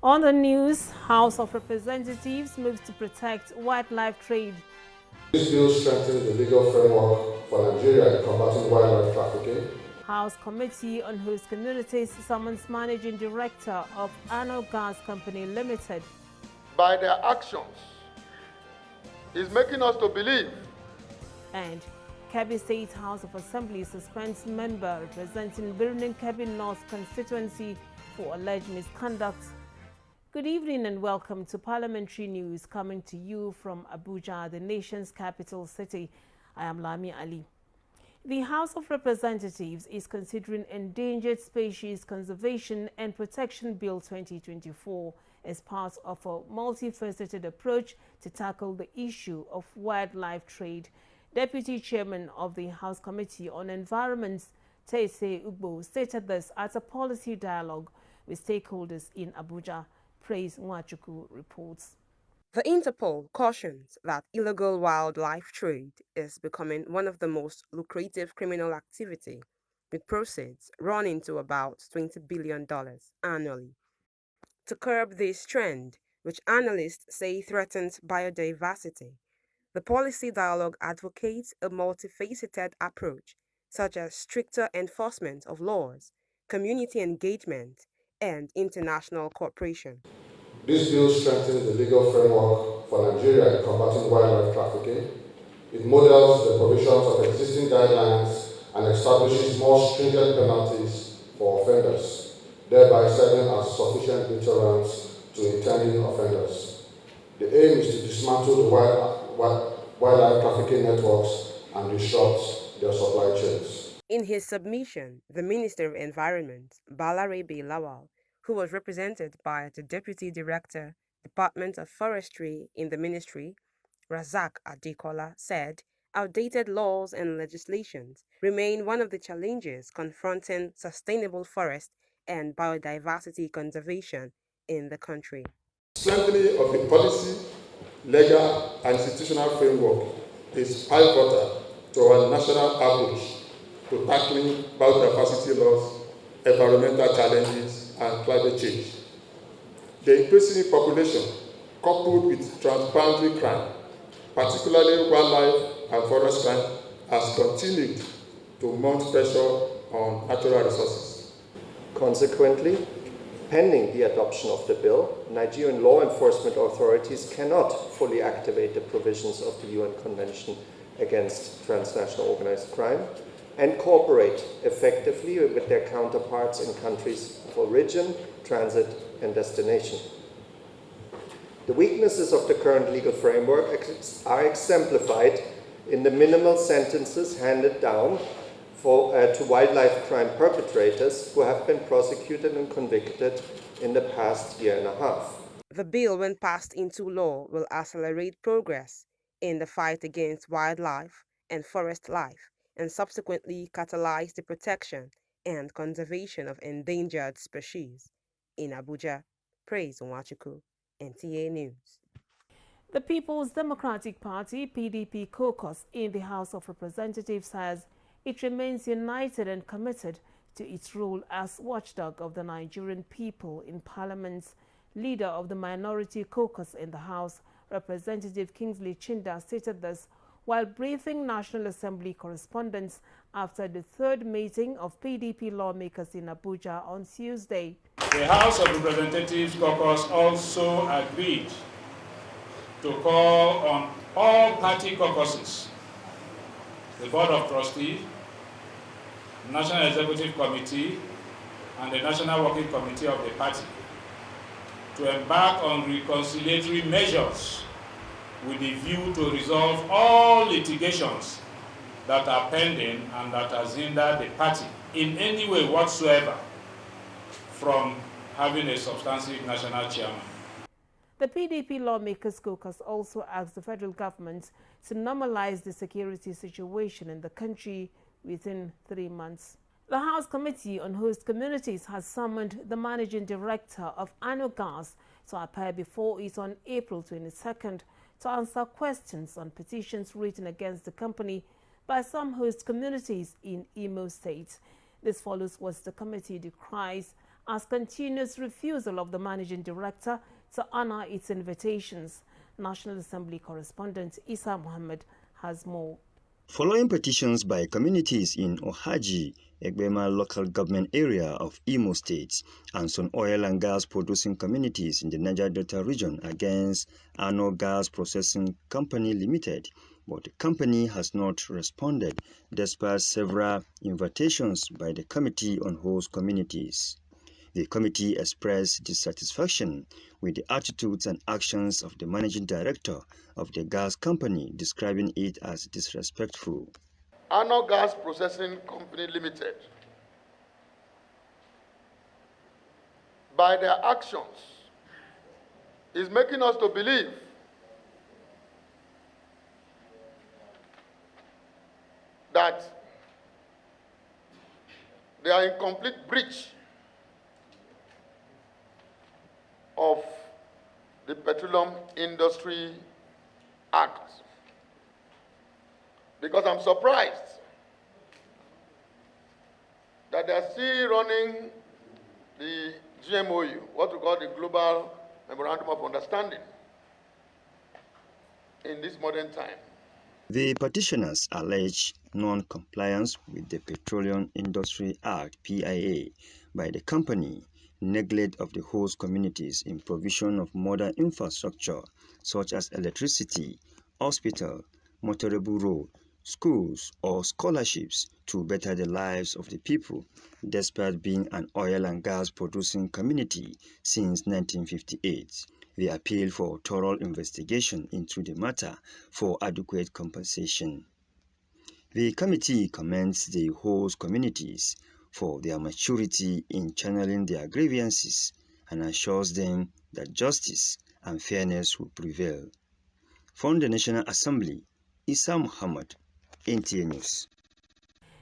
On the news, House of Representatives moves to protect wildlife trade. This bill strengthens the legal framework for Nigeria in combating wildlife trafficking. House Committee on Host Communities summons Managing Director of Anno Gas Company Limited. By their actions, is making us to believe. And Kebbi State House of Assembly suspends member representing Birnin Kebbi North constituency for alleged misconduct. Good evening and welcome to Parliamentary News coming to you from Abuja, the nation's capital city. I am Lami Ali. The House of Representatives is considering Endangered Species Conservation and Protection Bill 2024 as part of a multifaceted approach to tackle the issue of wildlife trade. Deputy Chairman of the House Committee on Environment, Tese Ugbo, stated this at a policy dialogue with stakeholders in Abuja. Praise Nwachuku reports. The Interpol cautions that illegal wildlife trade is becoming one of the most lucrative criminal activity, with proceeds running to about $20 billion annually. To curb this trend, which analysts say threatens biodiversity, the policy dialogue advocates a multifaceted approach, such as stricter enforcement of laws, community engagement, and international cooperation. This bill strengthens the legal framework for Nigeria in combating wildlife trafficking. It models the provisions of existing guidelines and establishes more stringent penalties for offenders, thereby serving as sufficient deterrents to intending offenders. The aim is to dismantle the wildlife trafficking networks and disrupt their supply chains. In his submission, the Minister of Environment, Balarabe Lawal, who was represented by the Deputy Director, Department of Forestry in the Ministry, Razak Adekola, said outdated laws and legislations remain one of the challenges confronting sustainable forest and biodiversity conservation in the country. Strengthening of the policy, legal, and institutional framework is pivotal to our national approach to tackling biodiversity loss, environmental challenges, and climate change. The increasing population, coupled with transboundary crime, particularly wildlife and forest crime, has continued to mount pressure on natural resources. Consequently, pending the adoption of the bill, Nigerian law enforcement authorities cannot fully activate the provisions of the UN Convention against Transnational Organized Crime and cooperate effectively with their counterparts in countries of origin, transit, and destination. The weaknesses of the current legal framework are exemplified in the minimal sentences handed down to wildlife crime perpetrators who have been prosecuted and convicted in the past year and a half. The bill, when passed into law, will accelerate progress in the fight against wildlife and forest life, and subsequently catalyze the protection and conservation of endangered species. In Abuja, Praise Nwachuku, NTA News. The People's Democratic Party, PDP caucus in the House of Representatives says it remains united and committed to its role as watchdog of the Nigerian people in Parliament. Leader of the minority caucus in the House, Representative Kingsley Chinda, stated this while briefing National Assembly correspondents after the third meeting of PDP lawmakers in Abuja on Tuesday. The House of Representatives caucus also agreed to call on all party caucuses, the Board of Trustees, National Executive Committee, and the National Working Committee of the party to embark on reconciliatory measures with the view to resolve all litigations that are pending and that has hindered the party in any way whatsoever from having a substantive national chairman. The PDP lawmakers caucus also asked the federal government to normalize the security situation in the country within 3 months. The House Committee on Host Communities has summoned the Managing Director of Anno Gas to appear before it on April 22nd to answer questions on petitions written against the company by some host communities in Imo State. This follows what the committee decries as continuous refusal of the managing director to honor its invitations. National Assembly correspondent Isa Muhammad has more. Following petitions by communities in Ohaji, Egbema local government area of Imo State, and some oil and gas producing communities in the Niger Delta region against Ano Gas Processing Company Limited, but the company has not responded despite several invitations by the Committee on Host Communities. The committee expressed dissatisfaction with the attitudes and actions of the managing director of the gas company, describing it as disrespectful. Ano Gas Processing Company Limited, by their actions, is making us to believe that they are in complete breach of the Petroleum Industry Act. Because I'm surprised that they are still running the GMOU, what we call the Global Memorandum of Understanding, in this modern time. The petitioners allege non-compliance with the Petroleum Industry Act (PIA) by the company, neglect of the host communities in provision of modern infrastructure such as electricity, hospital, motorable road, schools, or scholarships to better the lives of the people, despite being an oil and gas producing community since 1958. They appeal for thorough investigation into the matter for adequate compensation. The committee commends the host communities for their maturity in channeling their grievances and assures them that justice and fairness will prevail. From the National Assembly, Isa Muhammad, NTA News.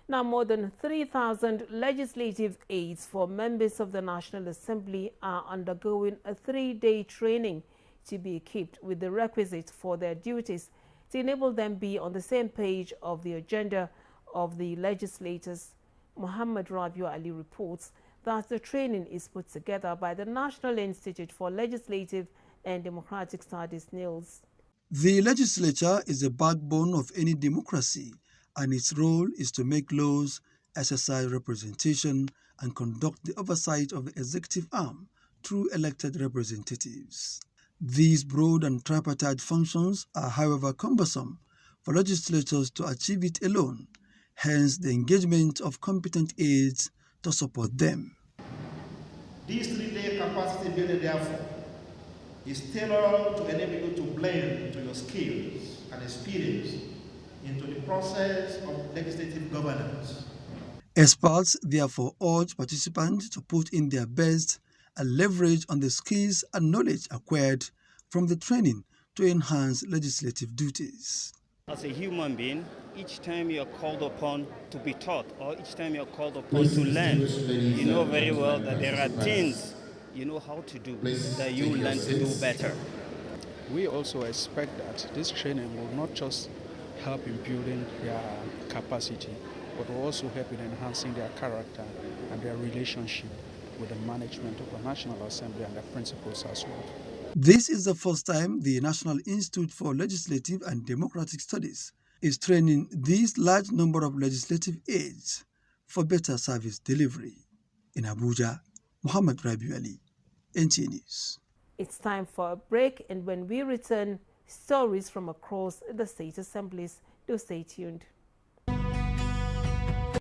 Now, more than 3,000 legislative aides for members of the National Assembly are undergoing a 3-day training to be equipped with the requisites for their duties to enable them be on the same page of the agenda of the legislators. Muhammad Rabiu Ali reports that the training is put together by the National Institute for Legislative and Democratic Studies, NILS. The legislature is the backbone of any democracy, and its role is to make laws, exercise representation, and conduct the oversight of the executive arm through elected representatives. These broad and tripartite functions are, however, cumbersome for legislators to achieve it alone, hence the engagement of competent aides to support them. This 3-day capacity building, therefore, is tailored to enable you to blend to your skills and experience into the process of legislative governance. Experts therefore urge participants to put in their best and leverage on the skills and knowledge acquired from the training to enhance legislative duties. As a human being, each time you are called upon to be taught, or each time you are called upon to learn, you know very well that there are things you know how to do that you learn to do better. We also expect that this training will not just help in building their capacity, but will also help in enhancing their character and their relationship with the management of the National Assembly and their principals as well. This is the first time the National Institute for Legislative and Democratic Studies is training this large number of legislative aides for better service delivery. In Abuja, Muhammad Rabiu Ali, NTA News. It's time for a break, and when we return, stories from across the state assemblies. Do stay tuned.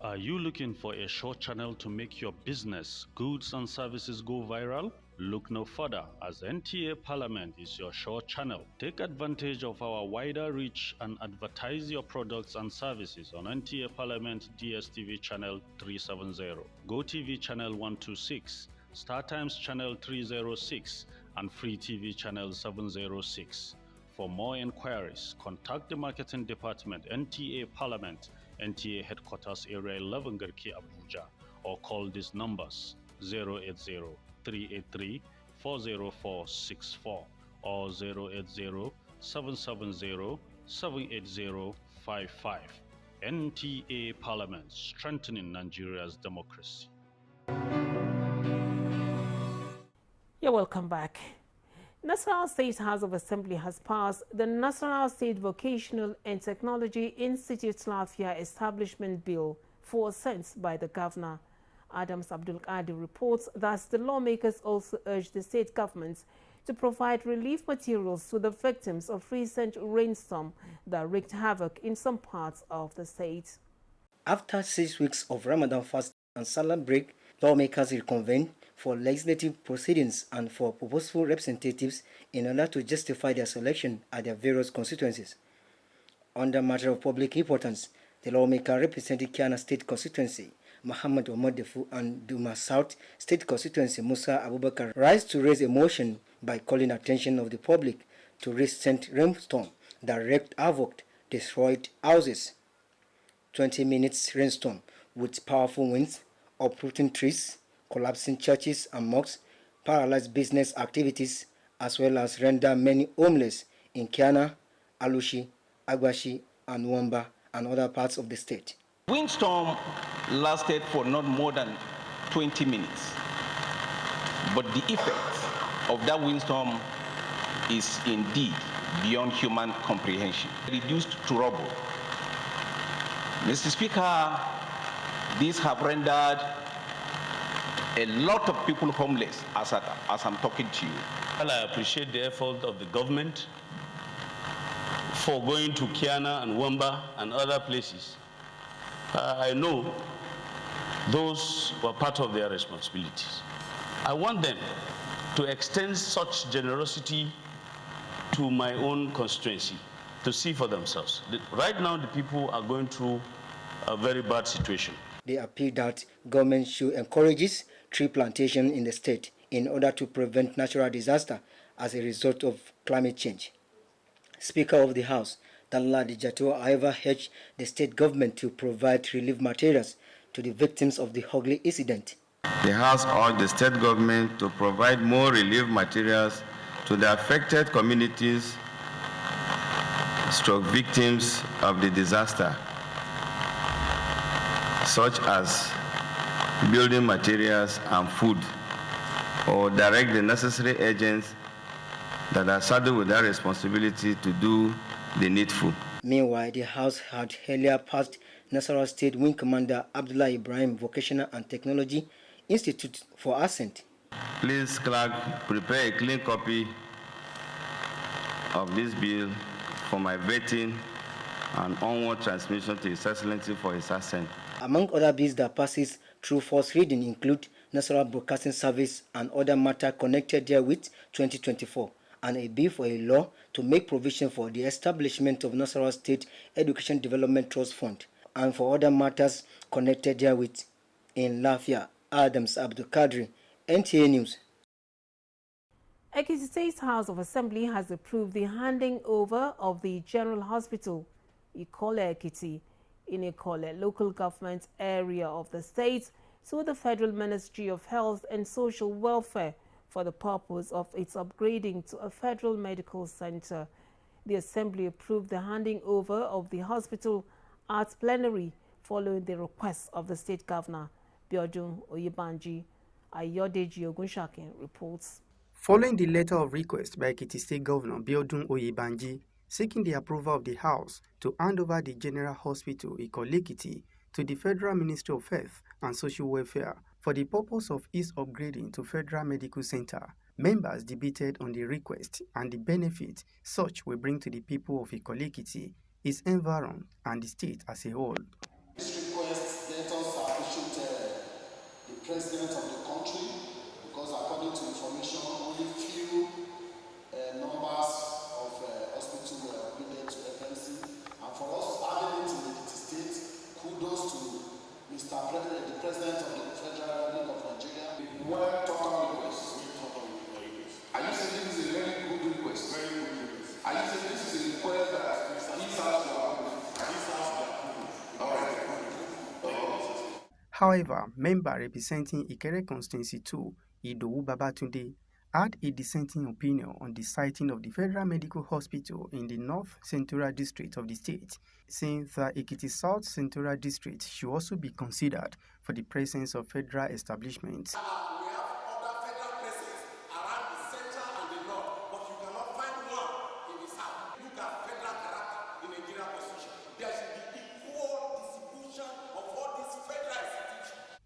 Are you looking for a short channel to make your business, goods and services go viral? Look no further, as NTA Parliament is your short channel. Take advantage of our wider reach and advertise your products and services on NTA Parliament DSTV channel 370, GoTV channel 126, StarTimes channel 306, and Free TV channel 706. For more inquiries, contact the Marketing Department, NTA Parliament, NTA Headquarters Area 11 Garki Abuja, or call these numbers 080-383-40464 or 080-770-78055. NTA Parliament, strengthening Nigeria's democracy. You're welcome back. Nasarawa State House of Assembly has passed the Nasarawa State Vocational and Technology Institute Lafia Establishment Bill for assent by the governor. Adams Abdul Qadir reports that the lawmakers also urged the state government to provide relief materials to the victims of recent rainstorm that wreaked havoc in some parts of the state. After 6 weeks of Ramadan fast and Salah break, lawmakers reconvened for legislative proceedings and for purposeful representatives in order to justify their selection at their various constituencies. On the matter of public importance, the lawmaker represented Kiana State Constituency, Muhammad Omar Defu, and Duma South State Constituency, Musa Abubakar, rise to raise a motion by calling attention of the public to recent rainstorm that wreaked havoc, destroyed houses. 20 minutes rainstorm with powerful winds, uprooting trees, collapsing churches and mosques, paralyzed business activities, as well as render many homeless in Kiana, Alushi, Agwashi, and Wamba, and other parts of the state. Windstorm lasted for not more than 20 minutes, but the effect of that windstorm is indeed beyond human comprehension. Reduced to rubble. Mr. Speaker, these have rendered a lot of people homeless as I'm talking to you. Well, I appreciate the effort of the government for going to Kiana and Wamba and other places. I know those were part of their responsibilities. I want them to extend such generosity to my own constituency to see for themselves. Right now, the people are going through a very bad situation. They appeal that government should encourage tree plantation in the state in order to prevent natural disaster as a result of climate change. Speaker of the House, Danla Dijato, however, urged the state government to provide relief materials to the victims of the ugly incident. The House urged the state government to provide more relief materials to the affected communities, stroke victims of the disaster, such as building materials and food, or direct the necessary agents that are saddled with that responsibility to do the needful. Meanwhile, the House had earlier passed Nasarawa State Wing Commander Abdullah Ibrahim Vocational and Technology Institute for assent. Please, clerk, prepare a clean copy of this bill for my vetting and onward transmission to His Excellency for his assent. Among other bills that passes through first reading include National Broadcasting Service and other matters connected therewith 2024, and a bill for a law to make provision for the establishment of Nasarawa State Education Development Trust Fund, and for other matters connected therewith. In Lafia, Adams Abdul Qadir, NTA News. Ekiti State House of Assembly has approved the handing over of the General Hospital, Ikole Ekiti, in Ikole local government area of the state to the Federal Ministry of Health and Social Welfare for the purpose of its upgrading to a federal medical center. The Assembly approved the handing over of the hospital at plenary following the request of the state governor, Biodun Oyebanji. Ayodeji Ogunshakin reports. Following the letter of request by Ekiti State Governor Biodun Oyebanji seeking the approval of the House to hand over the General Hospital Ikole Ekiti to the Federal Ministry of Health and Social Welfare for the purpose of its upgrading to Federal Medical Center, members debated on the request and the benefit such will bring to the people of Ikole Ekiti, its environment, and the state as a whole. This request, let us appreciate the President of the country, because according to information, only few numbers of hospitals were upgraded to FMC. And for us having it in the state, kudos to Mr. President, the President of the Federal Republic of Nigeria. Well, total request. Are you saying this is a very good request? Very good request. Are you saying this is a request that this has to approve? All right. However, member representing Ikere Constituency 2, Idowu Babatunde, had a dissenting opinion on the siting of the Federal Medical Hospital in the North Central District of the state, saying that Ekiti South Central District should also be considered for the presence of federal establishments. We have other federal places around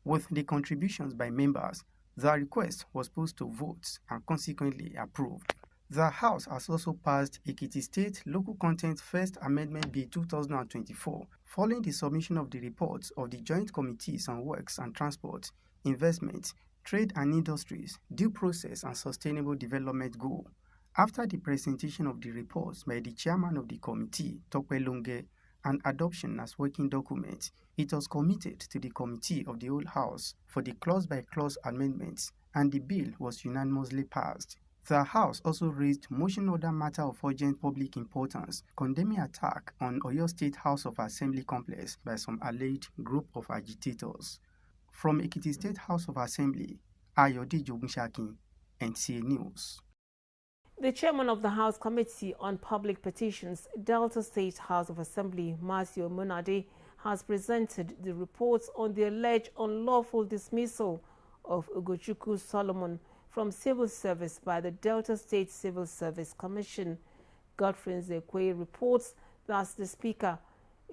With the contributions by members, the request was put to votes and consequently approved. The House has also passed Ekiti State Local Content First Amendment Bill 2024, following the submission of the reports of the Joint Committees on Works and Transport, Investment, Trade and Industries, Due Process and Sustainable Development Goal. After the presentation of the reports by the chairman of the committee, Tope Longe, and adoption as working document, it was committed to the Committee of the Whole House for the clause-by-clause amendments, and the bill was unanimously passed. The House also raised motion order matter of urgent public importance, condemning attack on Oyo State House of Assembly complex by some alleged group of agitators. From Ekiti State House of Assembly, Ayode Jogunshakin, NTA News. The chairman of the House Committee on Public Petitions, Delta State House of Assembly, Marcio Munade, has presented the reports on the alleged unlawful dismissal of Ugochukwu Solomon from civil service by the Delta State Civil Service Commission. Godfrey Nzekwe reports that the Speaker,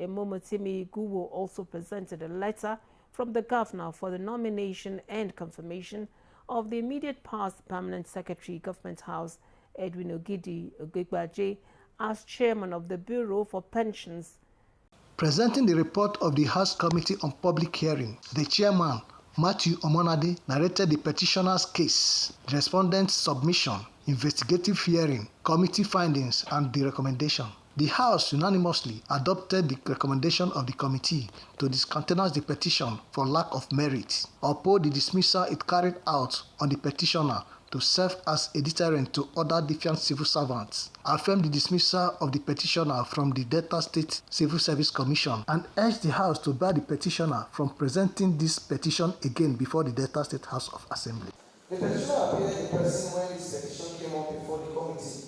Emomotimi Guwo, also presented a letter from the Governor for the nomination and confirmation of the immediate past Permanent Secretary, Government House, Edwin Ogidi Ogigbaje, as Chairman of the Bureau for Pensions. Presenting the report of the House Committee on Public Hearing, the Chairman, Matthew Omonade, narrated the petitioner's case, the respondent's submission, investigative hearing, committee findings, and the recommendation. The House unanimously adopted the recommendation of the committee to discountenance the petition for lack of merit, uphold the dismissal it carried out on the petitioner to serve as a deterrent to other defiant civil servants, affirm the dismissal of the petitioner from the Delta State Civil Service Commission, and urge the House to bar the petitioner from presenting this petition again before the Delta State House of Assembly. The petitioner appeared in person when this petition came up before the committee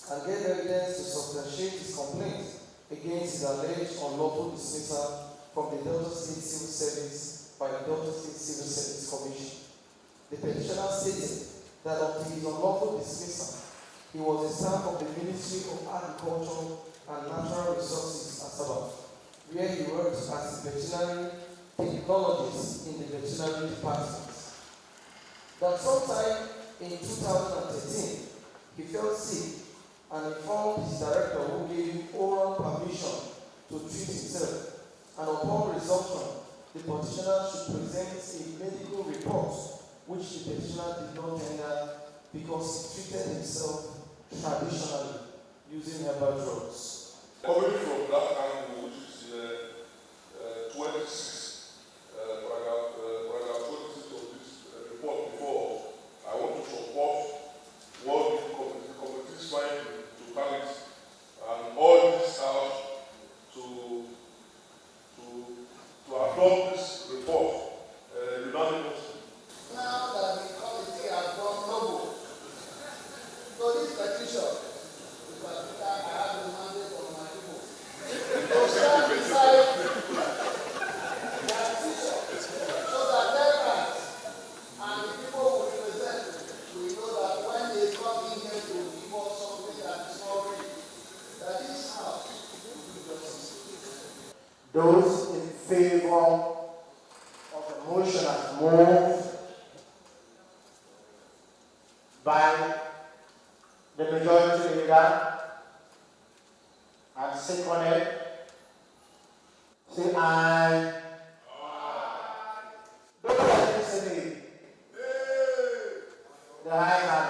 and gave evidence to substantiate his complaint against his alleged unlawful dismissal from the Delta State Civil Service by the Delta State Civil Service Commission. The petitioner stated that until his unlawful dismissal, he was a staff of the Ministry of Agriculture and Natural Resources, Asaba, where he worked as a veterinary technologist in the veterinary department. That sometime in 2013, he fell sick and informed his director, who gave him oral permission to treat himself, and upon resumption, the petitioner should present a medical report which the petitioner did not tender because he treated himself traditionally using herbal drugs. Coming from that angle, which is 26, paragraph 26 of this report before, I want to support what the committee's finding to carry and all this out to adopt this report unanimously. Now that the committee has gone global, so this petition, because I have the mandate of my people, to stand beside the petition so that veterans and the people who represent will know that when they come in here to give us something that is not real, that this house will do justice. Those in favor of the motion as moved by the majority leader and seconded, say aye. Those that disagree, the ayes have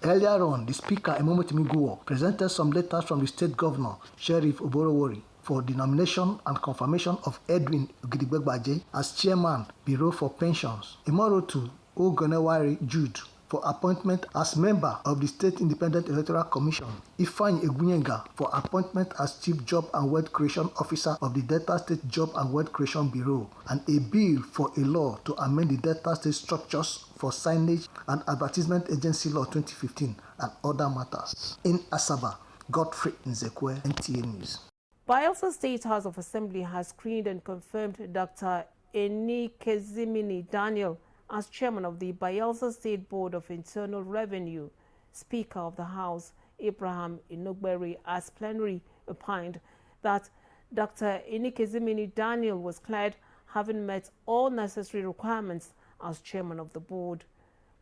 it. Earlier on, the Speaker, Emomotimi Guwo, presented some letters from the State Governor, Sheriff Oborowori, for the nomination and confirmation of Edwin Ogidi as Chairman, Bureau for Pensions. Imoro to Ogonewari Jude for appointment as member of the State Independent Electoral Commission, Ifeanyi Egunyenga for appointment as Chief Job and Wealth Creation Officer of the Delta State Job and Wealth Creation Bureau, and a bill for a law to amend the Delta State Structures for Signage and Advertisement Agency Law 2015 and other matters. In Asaba, Godfrey Nzekwe, NTA News. Bayelsa State House of Assembly has screened and confirmed Dr. Enikezimini Daniel as chairman of the Bayelsa State Board of Internal Revenue. Speaker of the House, Abraham Inogberi, as plenary opined that Dr. Enikezimini Daniel was cleared, having met all necessary requirements as chairman of the board.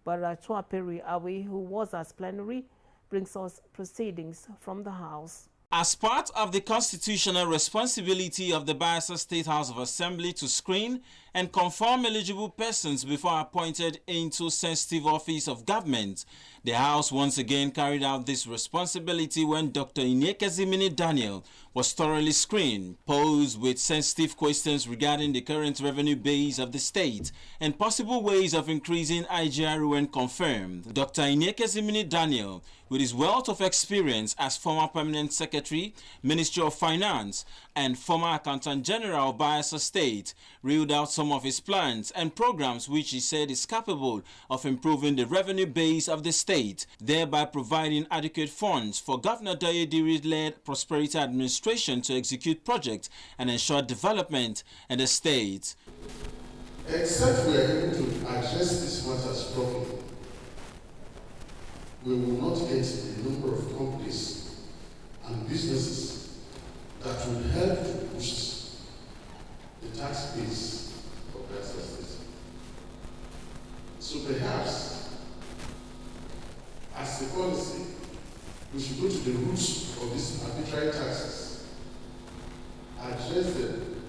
Baratua Peri Awe, who was at plenary, brings us proceedings from the House. As part of the constitutional responsibility of the Bayelsa State House of Assembly to screen and confirm eligible persons before appointed into sensitive office of government, the House once again carried out this responsibility when Dr. Iniekezimini Daniel was thoroughly screened, posed with sensitive questions regarding the current revenue base of the state and possible ways of increasing IGR when confirmed. Dr. Iniekezimini Daniel, with his wealth of experience as former Permanent Secretary, Ministry of Finance, and former Accountant General of Bayelsa State, reeled out some of his plans and programs which he said is capable of improving the revenue base of the state, thereby providing adequate funds for Governor Dayediri-led Prosperity Administration to execute projects and ensure development in the state. Except we are able to address these matters properly, we will not get a number of companies and businesses that will help to boost the tax base of Bayelsa State. So perhaps, as a policy, we should go to the roots of these arbitrary taxes, address them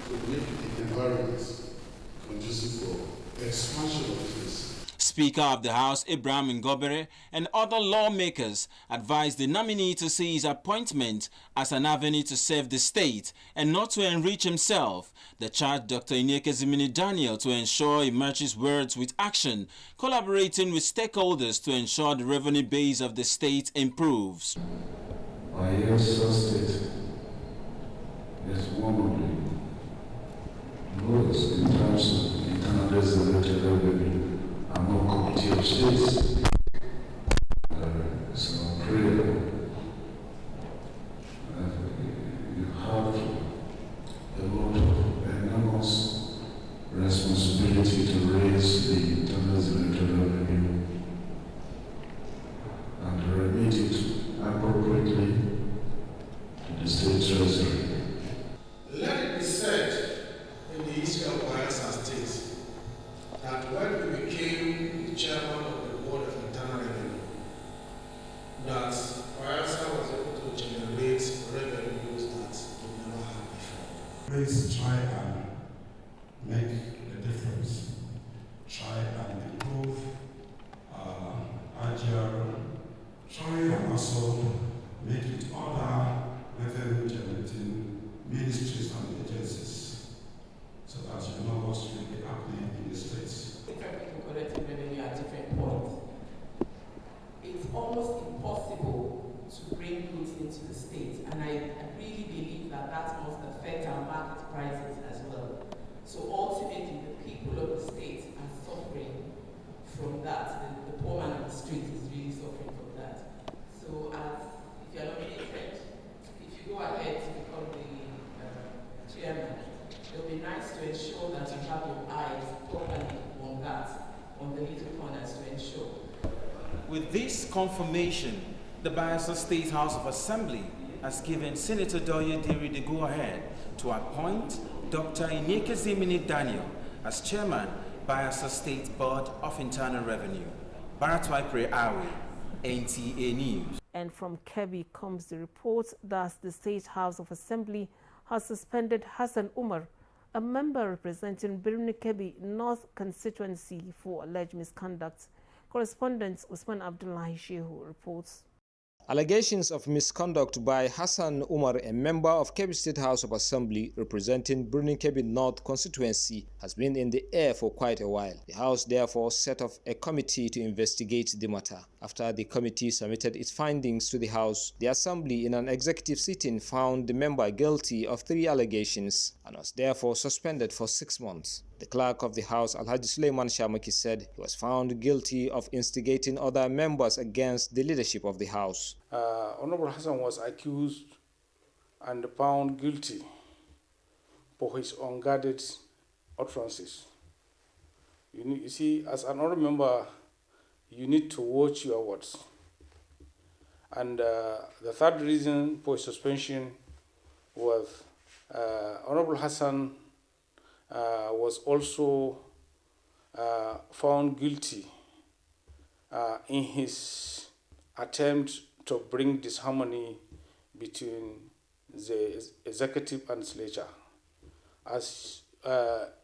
to make the environment conducive for expansion of business. Speaker of the House Ibrahim Ngobere and other lawmakers advised the nominee to see his appointment as an avenue to serve the state and not to enrich himself. They charged Dr. Iniekezimini Daniel to ensure he matches words with action, collaborating with stakeholders to ensure the revenue base of the state improves. Bayelsa State is one of the lowest in terms of internal generated revenue among committee of states. So I pray you have a lot of enormous responsibility to raise the internal generated revenue and remit it appropriately to the state treasury. Let it be said in the history of Bayelsa State that when we became the chairman of the Board of Internal Revenue, that Bayelsa was able to generate revenues that we never had before. Please try and make the difference. Try and improve IGR. Try and also make it other revenue generating ministries and agencies, so that you know what's really happening in the states. Different people collecting revenue at different points. It's almost impossible to bring goods into the state, and I really believe that that must affect our market prices as well. So ultimately, the people of the state are suffering from that. The poor man on the street is really suffering from that. So if you're nominated, if you go ahead to become the chairman, it will be nice to ensure that you have your eyes properly on that, on the little corners to ensure. With this confirmation, the Bayelsa State House of Assembly has given Senator Dayediri the go-ahead to appoint Dr. Iniekezimini Daniel as chairman, Bayelsa State Board of Internal Revenue. Baratwaipre Awe, NTA News. And from Kebbi comes the report that the State House of Assembly has suspended Hassan Umar, a member representing Birni Kebbi North constituency, for alleged misconduct. Correspondent Usman Abdullahi Shehu reports. Allegations of misconduct by Hassan Umar, a member of Kebbi State House of Assembly representing Birni Kebbi North constituency, has been in the air for quite a while. The House therefore set off a committee to investigate the matter. After the committee submitted its findings to the House, the Assembly in an executive sitting found the member guilty of 3 allegations and was therefore suspended for 6 months. The clerk of the House, Alhaji Suleiman Shamaki, said he was found guilty of instigating other members against the leadership of the House. Honorable Hassan was accused and found guilty for his unguarded utterances. You see, as an honorable member, you need to watch your words. And the third reason for suspension was Honorable Hassan was also found guilty in his attempt to bring disharmony between the executive and legislature. As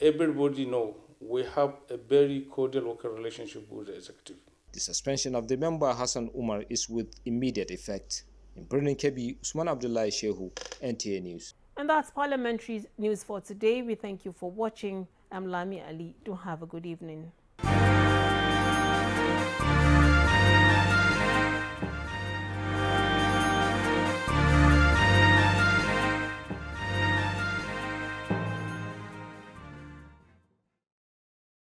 everybody knows, we have a very cordial working relationship with the executive. The suspension of the member Hassan Umar is with immediate effect. In Birnin Kebbi, Usman Abdullahi Shehu, NTA News. And that's Parliamentary news for today. We thank you for watching. I'm Lami Ali. Do have a good evening.